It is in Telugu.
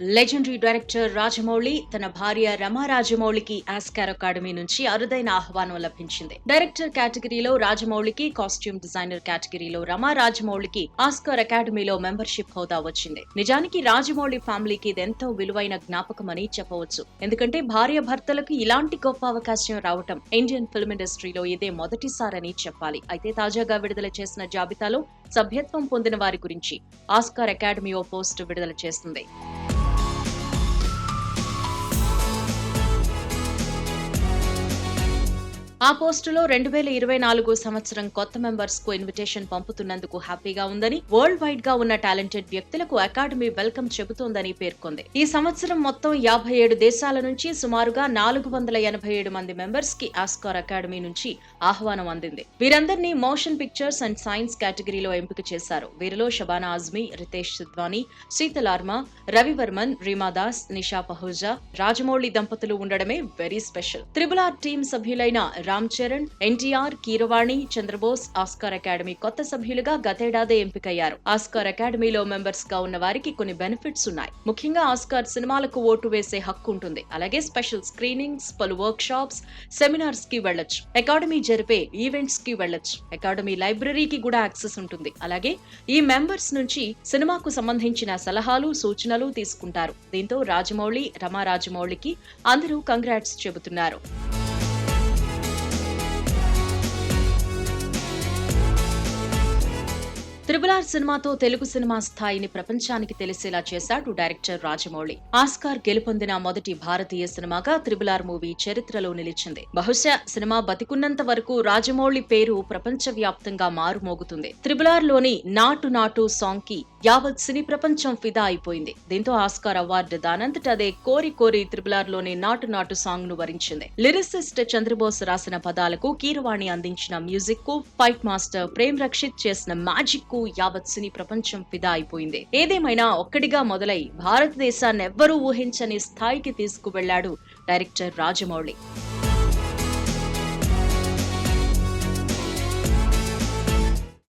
లెజెండరీ డైరెక్టర్ రాజమౌళి తన భార్య రమా రాజమౌళికి ఆస్కార్ అకాడమీ నుంచి అరుదైన ఆహ్వానం లభించింది. డైరెక్టర్ కేటగిరీలో రాజమౌళికి, కాస్ట్యూమ్ డిజైనర్ కేటగిరీలో రమా రాజమౌళికి ఆస్కార్ అకాడమీలో మెంబర్షిప్ హోదా వచ్చింది. నిజానికి రాజమౌళి ఫ్యామిలీకి ఇదెంతో విలువైన జ్ఞాపకమని చెప్పవచ్చు. ఎందుకంటే భార్య భర్తలకు ఇలాంటి గొప్ప అవకాశం రావటం ఇండియన్ ఫిల్మ్ ఇండస్ట్రీలో ఇదే మొదటిసారని చెప్పాలి. అయితే తాజాగా విడుదల చేసిన జాబితాలో సభ్యత్వం పొందిన వారి గురించి ఆస్కార్ అకాడమీ ఓ పోస్టు విడుదల చేస్తుంది. ఆ పోస్టులో 2024 సంవత్సరం కొత్త మెంబర్స్ కు ఇన్విటేషన్ పంపుతున్నందుకు హ్యాపీగా ఉందని, వరల్డ్ వైడ్ గా ఉన్న టాలెంటెడ్ వ్యక్తులకు అకాడమీ వెల్కమ్ చెబుతోందని పేర్కొంది. ఈ సంవత్సరం మొత్తం 57 దేశాల నుంచి సుమారుగా 487 మంది మెంబర్స్ కి ఆస్కార్ అకాడమీ నుంచి ఆహ్వానం అందింది. వీరందరినీ మోషన్ పిక్చర్స్ అండ్ సైన్స్ కేటగిరీలో ఎంపిక చేశారు. వీరిలో షబానా ఆజ్మీ, రితేష్ సిద్వానీ, శీతల్ ఆర్మా, రవివర్మన్, రీమాదాస్, నిషా పహూజా, రాజమౌళి దంపతులు ఉండడమే very special. Triple R team సభ్యులైన రామ్ చరణ్, ఎన్టీఆర్, కీరవాణి, చంద్రబోస్ ఆస్కార్ అకాడమీ కొత్త సభ్యులుగా గతేడాదే ఎంపికయ్యారు. ఆస్కార్ అకాడమీలో మెంబర్స్ గా ఉన్న వారికి కొన్ని బెనిఫిట్స్ ఉన్నాయి. ముఖ్యంగా ఆస్కార్ సినిమాలకు ఓటు వేసే హక్కు ఉంటుంది. అలాగే స్పెషల్ స్క్రీనింగ్స్, పలు వర్క్ షాప్స్, సెమినార్స్ కి వెళ్లొచ్చు. అకాడమీ జరిపే ఈవెంట్స్ కి వెళ్లొచ్చు. అకాడమీ లైబ్రరీకి కూడా యాక్సెస్ ఉంటుంది. అలాగే ఈ మెంబర్స్ నుంచి సినిమాకు సంబంధించిన సలహాలు, సూచనలు తీసుకుంటారు. దీంతో రాజమౌళి, రమా రాజమౌళికి అందరూ కంగ్రాట్స్ చెబుతున్నారు. త్రిబుల్ ఆర్ సినిమాతో తెలుగు సినిమా స్థాయిని ప్రపంచానికి తెలిసేలా చేశాడు డైరెక్టర్ రాజమౌళి. ఆస్కార్ గెలుపొందిన మొదటి భారతీయ సినిమాగా త్రిబుల్ ఆర్ మూవీ చరిత్రలో నిలిచింది. బహుశా సినిమా బతికున్నంత వరకు రాజమౌళి పేరు ప్రపంచ వ్యాప్తంగా మారుమోగుతుంది. త్రిబుల్ ఆర్ లోని నాటు నాటు సాంగ్ కి యావత్ సినీ ప్రపంచం ఫిదా అయిపోయింది. దీంతో ఆస్కార్ అవార్డు దానంతటదే కోరి కోరి త్రిబుల్ ఆర్ లోని నాటు నాటు సాంగ్ ను వరించింది. లిరిసిస్ట్ చంద్రబోస్ రాసిన పదాలకు కీరవాణి అందించిన మ్యూజిక్ కు, ఫైట్ మాస్టర్ ప్రేమ్ రక్షిత్ చేసిన మ్యాజిక్ కు యావత్ సినీ ప్రపంచం ఫిదా అయిపోయింది. ఏదేమైనా ఒక్కడిగా మొదలై భారతదేశాన్ని ఎవ్వరూ ఊహించని స్థాయికి తీసుకువెళ్లాడు డైరెక్టర్ రాజమౌళి.